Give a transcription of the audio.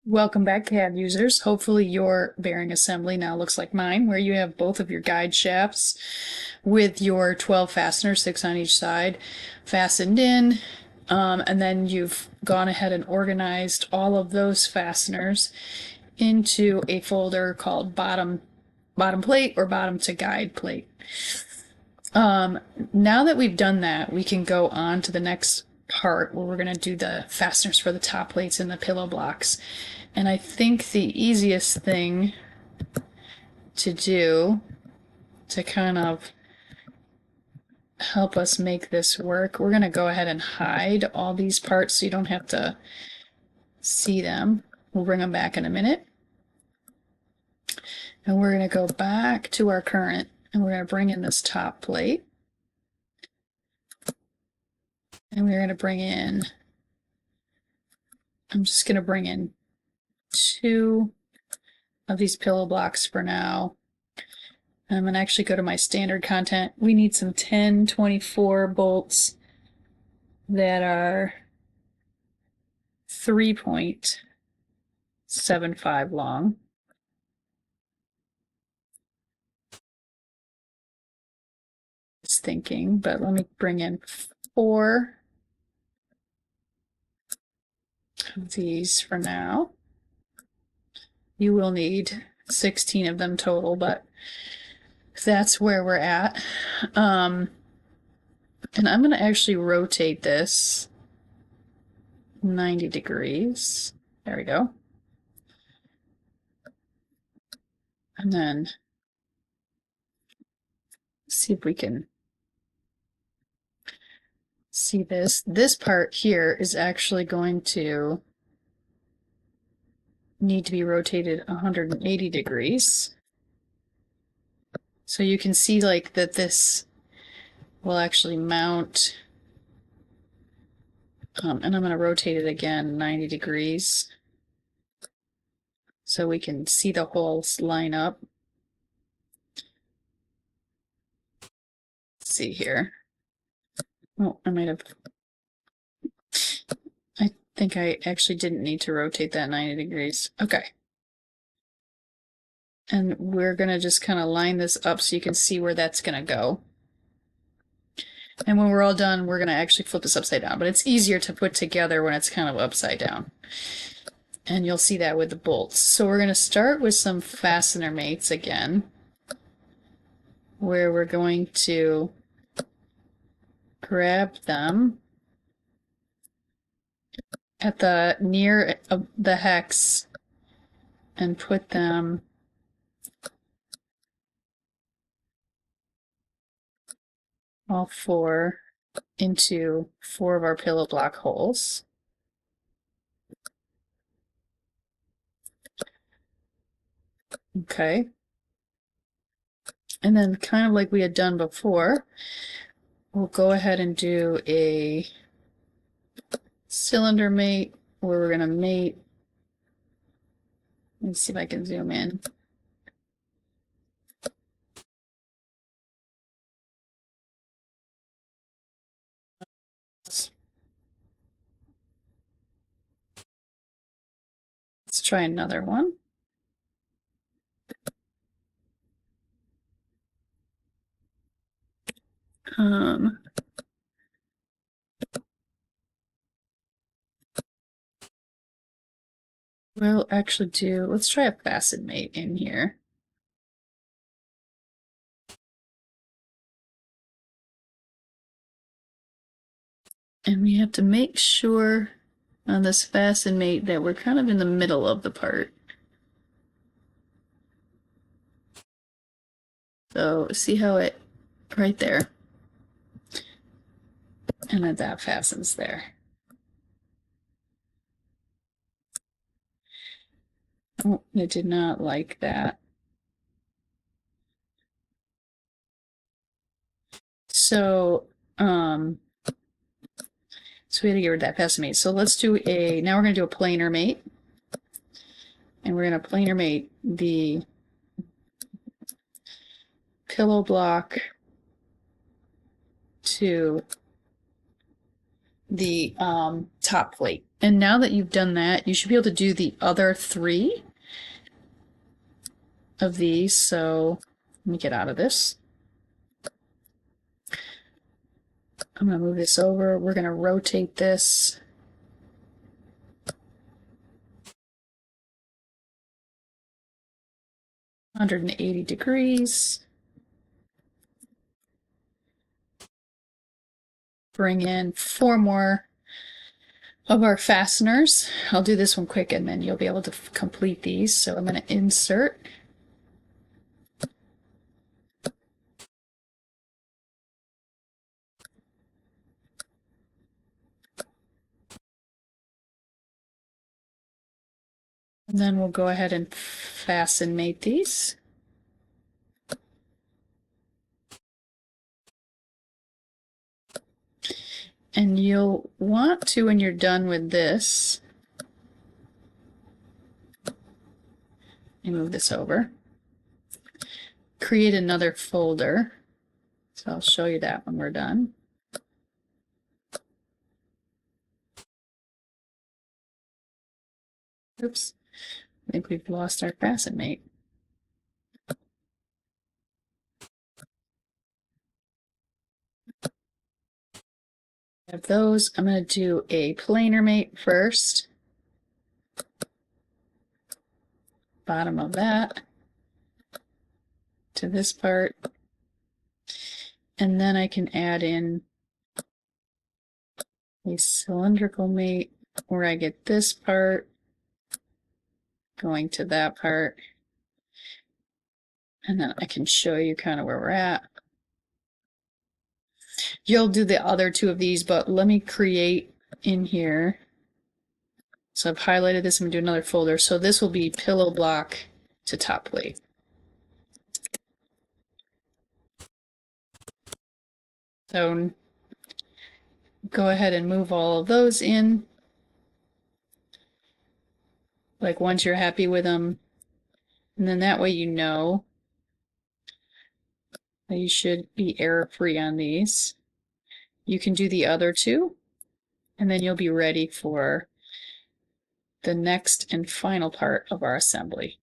Welcome back, CAD users. Hopefully your bearing assembly now looks like mine, where you have both of your guide shafts with your 12 fasteners, 6 on each side, fastened in. And then you've gone ahead and organized all of those fasteners into a folder called bottom plate or bottom to guide plate. Now that we've done that, we can go on to the next part where we're going to do the fasteners for the top plates and the pillow blocks. And I think the easiest thing to do to kind of help us make this work, we're going to go ahead and hide all these parts so you don't have to see them. We'll bring them back in a minute. And we're going to go back to our current and we're going to bring in this top plate. And we're going to bring in, I'm just going to bring in 2 of these pillow blocks for now. I'm going to actually go to my standard content. We need some 1024 bolts that are 3.75 long. Just thinking, but let me bring in 4 of these for now. You will need 16 of them total, but that's where we're at. And I'm going to actually rotate this 90 degrees. There we go. And then see if we can see this. This part here is actually going to need to be rotated 180 degrees. So you can see like that this will actually mount, and I'm going to rotate it again 90 degrees so we can see the holes line up. Let's see here. Oh, I might have, I think I actually didn't need to rotate that 90 degrees. Okay. And we're going to just kind of line this up so you can see where that's going to go. And when we're all done, we're going to actually flip this upside down, but it's easier to put together when it's kind of upside down. And you'll see that with the bolts. So we're going to start with some fastener mates again, where we're going to grab them at the near of the hex and put them all 4 into 4 of our pillow block holes. Okay. And then kind of like we had done before, we'll go ahead and do a cylinder mate where we're going to mate. Let me see if I can zoom in. Let's try another one. We'll actually do, let's try a fasten mate in here. And we have to make sure on this fasten mate that we're kind of in the middle of the part. So see how it, right there. And then that fastens there. Oh, I did not like that. So, so we had to get rid of that fasten mate. So let's do a, now we're going to do a planer mate. And we're going to planer mate the pillow block to the top plate. And now that you've done that, you should be able to do the other 3 of these. So let me get out of this. I'm going to move this over. We're going to rotate this. (180°). Bring in 4 more of our fasteners. I'll do this one quick and then you'll be able to complete these. So I'm going to insert. And then we'll go ahead and fasten mate these. And you'll want to, when you're done with this, and move this over, create another folder. So I'll show you that when we're done. Oops, I think we've lost our fasten mate. Have those. I'm going to do a planer mate first. Bottom of that to this part. And then I can add in a cylindrical mate where I get this part going to that part. And then I can show you kind of where we're at. You'll do the other 2 of these, but let me create in here. So I've highlighted this. I'm going to do another folder. So this will be pillow block to top plate. So go ahead and move all of those in. Like once you're happy with them. And then that way you know that you should be error-free on these. You can do the other 2, and then you'll be ready for the next and final part of our assembly.